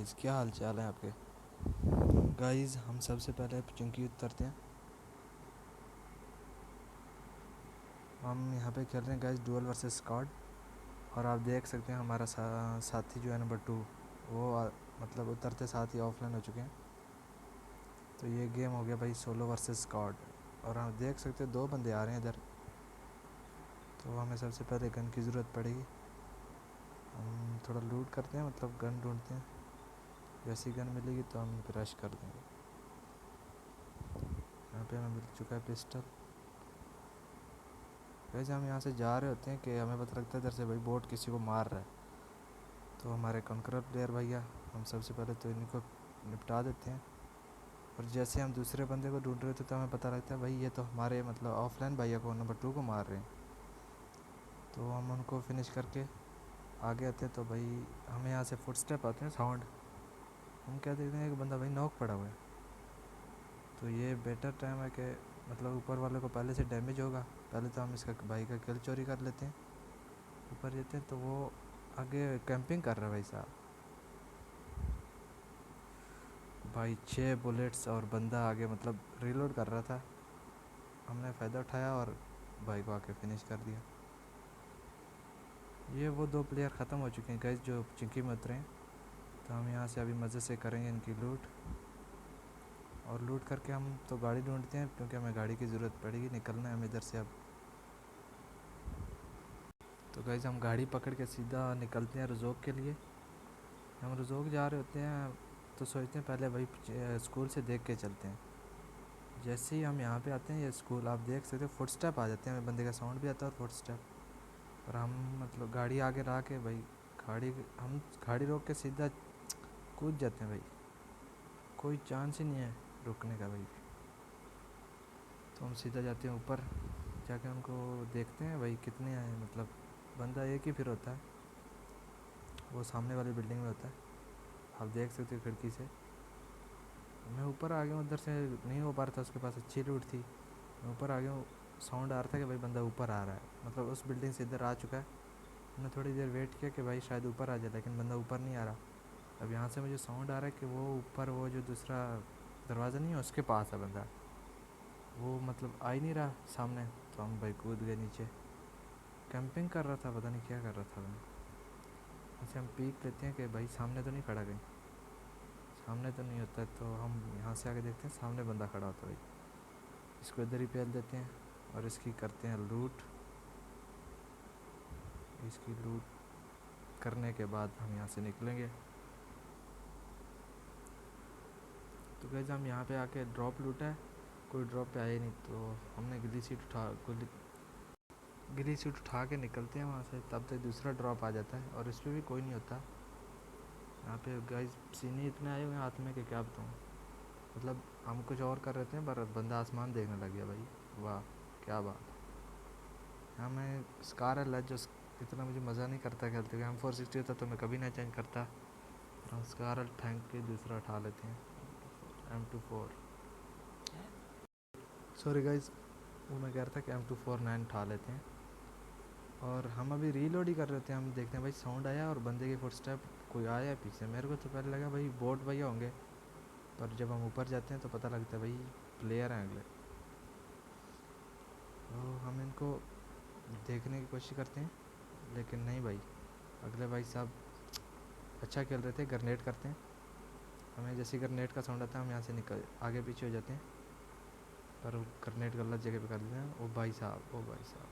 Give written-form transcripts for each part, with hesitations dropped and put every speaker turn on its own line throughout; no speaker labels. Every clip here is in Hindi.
गाइस, क्या हाल चाल है आपके। गाइस, हम सबसे पहले चुंकी उतरते हैं। हम यहाँ पे खेल रहे हैं गाइस डुअल वर्सेस स्क्वाड। और आप देख सकते हैं हमारा साथी जो है नंबर 2 वो मतलब उतरते साथ ही ऑफलाइन हो चुके हैं। तो ये गेम हो गया भाई सोलो वर्सेस स्क्वाड। और हम देख सकते हैं 2 बंदे आ रहे हैं इधर। तो हमें सबसे पहले गन की ज़रूरत पड़ेगी। हम थोड़ा लूट करते हैं, मतलब गन ढूंढते हैं। जैसी गन मिलेगी तो हम रश कर देंगे। यहाँ पे हमें मिल चुका है पिस्टल। वैसे हम यहाँ से जा रहे होते हैं कि हमें पता लगता है इधर से भाई बोट किसी को मार रहा है। तो हमारे कॉन्करर प्लेयर भैया, हम सबसे पहले तो इनको निपटा देते हैं। और जैसे हम दूसरे बंदे को ढूंढ रहे थे तो हमें पता लगता है भाई ये तो हमारे मतलब ऑफलाइन भैया को नंबर 2 को मार रहे हैं। तो हम उनको फिनिश करके आगे आते हैं। तो भाई हमें यहाँ से फुट स्टेप आते हैं, साउंड। हम क्या देखते हैं एक बंदा भाई नॉक पड़ा हुआ है। तो ये बेटर टाइम है कि मतलब ऊपर वाले को पहले से डैमेज होगा। पहले तो हम इसका भाई का किल चोरी कर लेते हैं। ऊपर जाते हैं तो वो आगे कैंपिंग कर रहा है भाई साहब। भाई 6 बुलेट्स और बंदा आगे मतलब रीलोड कर रहा था। हमने फ़ायदा उठाया और भाई को आके फिनिश कर दिया। ये वो 2 प्लेयर ख़त्म हो चुके हैं गाइस जो चिंकी में उतरे हैं। तो हम यहाँ से अभी मज़े से करेंगे इनकी लूट। और लूट करके हम तो गाड़ी ढूंढते हैं क्योंकि हमें गाड़ी की ज़रूरत पड़ेगी, निकलना है हमें इधर से अब। तो गाइस हम गाड़ी पकड़ के सीधा निकलते हैं रज़ोक के लिए। हम रज़ोक जा रहे होते हैं तो सोचते हैं पहले भाई स्कूल से देख के चलते हैं। जैसे ही हम यहाँ पे आते हैं ये स्कूल आप देख सकते हो, फुट स्टेप आ जाते हैं, हमें बंदे का साउंड भी आता है और फुट स्टेप। और हम मतलब गाड़ी आगे ला के भाई हम गाड़ी रोक के सीधा कूद जाते हैं भाई। कोई चांस ही नहीं है रुकने का भाई। तो हम सीधा जाते हैं ऊपर, जाके उनको देखते हैं भाई कितने आए। मतलब बंदा एक ही फिर होता है, वो सामने वाली बिल्डिंग में होता है, आप देख सकते हो खिड़की से। मैं ऊपर आ गया हूँ, उधर से नहीं हो पा रहा था, उसके पास अच्छी लूट थी। मैं ऊपर आ गया हूँ, साउंड आ रहा था कि भाई बंदा ऊपर आ रहा है, मतलब उस बिल्डिंग से इधर आ चुका है। मैंने थोड़ी देर वेट किया कि भाई शायद ऊपर आ जाए, लेकिन बंदा ऊपर नहीं आ रहा। अब यहाँ से मुझे साउंड आ रहा है कि वो ऊपर वो जो दूसरा दरवाज़ा नहीं है उसके पास है बंदा, वो मतलब आ ही नहीं रहा सामने। तो हम भाई कूद गए नीचे। कैंपिंग कर रहा था, पता नहीं क्या कर रहा था मैं। ऐसे हम पीक लेते हैं कि भाई सामने तो नहीं खड़ा कहीं, सामने तो नहीं होता है। तो हम यहाँ से आके देखते हैं सामने बंदा खड़ा होता है भाई। इसको इधर ही पेल देते हैं और इसकी करते हैं लूट। इसकी लूट करने के बाद हम यहाँ से निकलेंगे। तो गैस हम यहाँ पे आके ड्रॉप लूटा है, कोई ड्रॉप पे आया नहीं। तो हमने गिली सीट उठा के निकलते हैं वहाँ से, तब तक दूसरा ड्रॉप आ जाता है और इस पर भी कोई नहीं होता। यहाँ पे गाइस सीने इतने आए हुए हैं हाथ में कि क्या बताऊँ। मतलब हम कुछ और कर रहे थे पर बंदा आसमान देखने लग गया भाई। वाह क्या बात। हमें स्कार है जो इतना मुझे मज़ा नहीं करता खेलते हुए। हम 460 होता तो मैं कभी ना चेंज करता। और हम स्कार थैंक के दूसरा उठा लेते हैं M24। सॉरी गाइज, वो मैं कह रहा था कि M249 उठा लेते हैं। और हम अभी रीलोड ही कर रहे थे, हम देखते हैं भाई साउंड आया और बंदे के फुटस्टेप कोई आया है पीछे। मेरे को तो पहले लगा भाई बोट भैया होंगे, पर जब हम ऊपर जाते हैं तो पता लगता है भाई प्लेयर हैं अगले। तो हम इनको देखने की कोशिश करते हैं, लेकिन नहीं भाई, अगले भाई साहब अच्छा खेल रहे थे। ग्रेनेड करते हैं, हमें जैसे ग्रेनेड का साउंड आता है हम यहाँ से निकल आगे पीछे हो जाते हैं, पर ग्रेनेड गलत जगह पे कर देते हैं। ओ भाई साहब, ओ भाई साहब,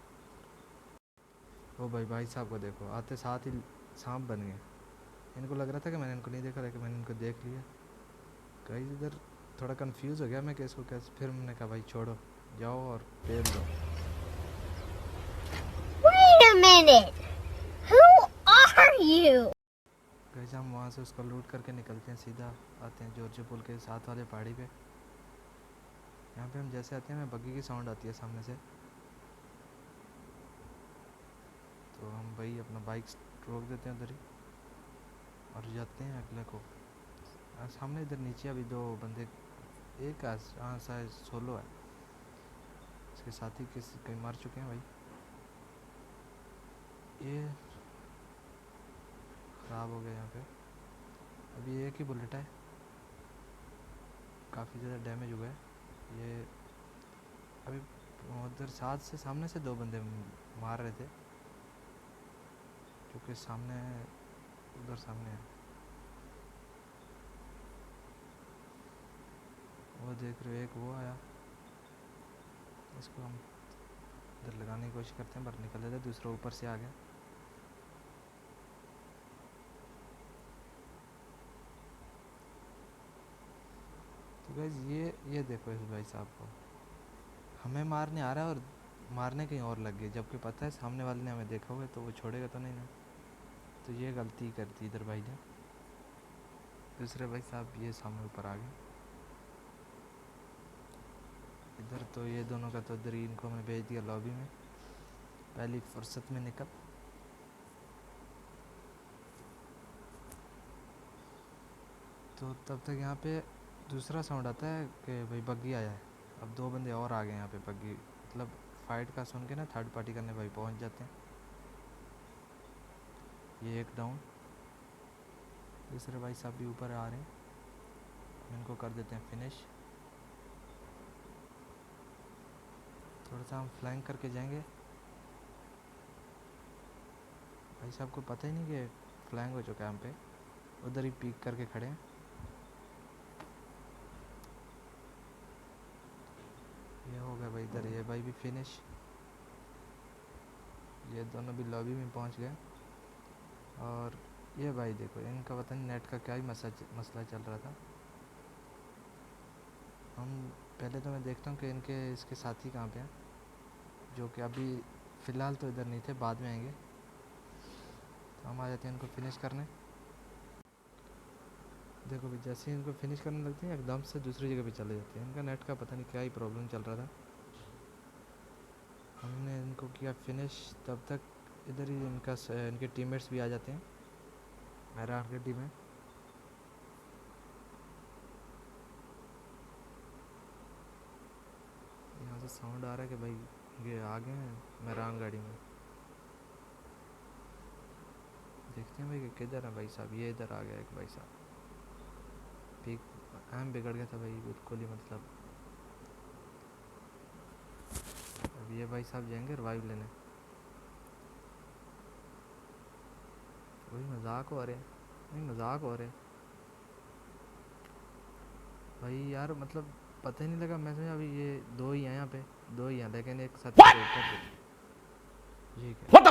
ओ भाई साहब को देखो, आते साथ ही सांप बन गए। इनको लग रहा था कि मैंने इनको नहीं देखा, लेकिन मैंने इनको देख लिया। कहीं इधर थोड़ा कंफ्यूज हो गया मैं कि इसको कैसे, फिर मैंने कहा भाई छोड़ो, जाओ और पेल दो।
Wait a minute! Who are you?
कहीं हम वहाँ से उसको लूट करके निकलते हैं, सीधा आते हैं जॉर्ज पुल के साथ वाले पहाड़ी पे। यहाँ पे हम जैसे आते हैं हमें बग्गी की साउंड आती है सामने से। तो हम भाई अपना बाइक रोक देते हैं उधर ही और जाते हैं अगले को। सामने इधर नीचे अभी 2 बंदे, एक हाँ शायद सोलो है, इसके साथी किसी कहीं मार चुके हैं भाई। ये ख़राब हो गया यहाँ पे। अभी एक ही बुलेट है, काफ़ी ज़्यादा डैमेज हुआ है ये। अभी उधर साथ से सामने से 2 बंदे मार रहे थे, क्योंकि सामने उधर सामने है वो, देख रहे हो एक वो आया, इसको हम इधर लगाने की कोशिश करते हैं पर निकल जाता है, दूसरा ऊपर से आ गया। तो गाइस ये देखो इस भाई साहब को, हमें मारने आ रहा है और मारने कहीं और लग गए, जबकि पता है सामने वाले ने हमें देखा हुआ है तो वो छोड़ेगा तो नहीं ना। तो ये गलती कर दी इधर भाई ने। दूसरे भाई साहब ये सामने ऊपर आ गए इधर, तो ये दोनों का तो इधर ही इनको मैं भेज दिया लॉबी में पहली फुर्सत में निकल। तो तब तक यहाँ पे दूसरा साउंड आता है कि भाई बग्गी आया है। अब 2 बंदे और आ गए यहाँ पे, बग्गी मतलब फाइट का सुन के ना थर्ड पार्टी करने भाई पहुँच जाते हैं। ये एक डाउन, दूसरे भाई साहब भी ऊपर आ रहे हैं, इनको कर देते हैं फिनिश। थोड़ा सा हम फ्लैंक करके जाएंगे, भाई साहब को पता ही नहीं कि फ्लैंक हो चुका है हम पे, उधर ही पीक करके खड़े हैं। ये हो गया भाई इधर, ये भाई भी फिनिश। ये दोनों भी लॉबी में पहुंच गए। और ये भाई देखो इनका पता नहीं नेट का क्या ही मसला चल रहा था। हम पहले तो मैं देखता हूँ कि इनके इसके साथी कहाँ पे हैं, जो कि अभी फ़िलहाल तो इधर नहीं थे, बाद में आएंगे। तो हम आ जाते हैं इनको फिनिश करने। देखो भी जैसे ही इनको फिनिश करने लगते हैं एकदम से दूसरी जगह पे चले जाते हैं। इनका नेट का पता नहीं क्या ही प्रॉब्लम चल रहा था। हमने इनको किया फिनिश, तब तक इधर ही इनके टीममेट्स भी आ जाते हैं मेरा के टीम में। यहाँ से साउंड आ रहा है कि भाई ये आ गए हैं मेरान गाड़ी में। देखते हैं भाई कि किधर है भाई साहब। ये इधर आ गया एक भाई साहब, पीक अहम बिगड़ गया था भाई बिल्कुल ही, मतलब। अब ये भाई साहब जाएंगे रिवाइव लेने, वही मजाक हो रहे, नहीं मजाक हो रहे भाई यार, मतलब पता ही नहीं लगा। मैं समझा अभी ये 2 ही हैं यहाँ पे, 2 ही हैं, लेकिन एक साथ ऊपर ये क्या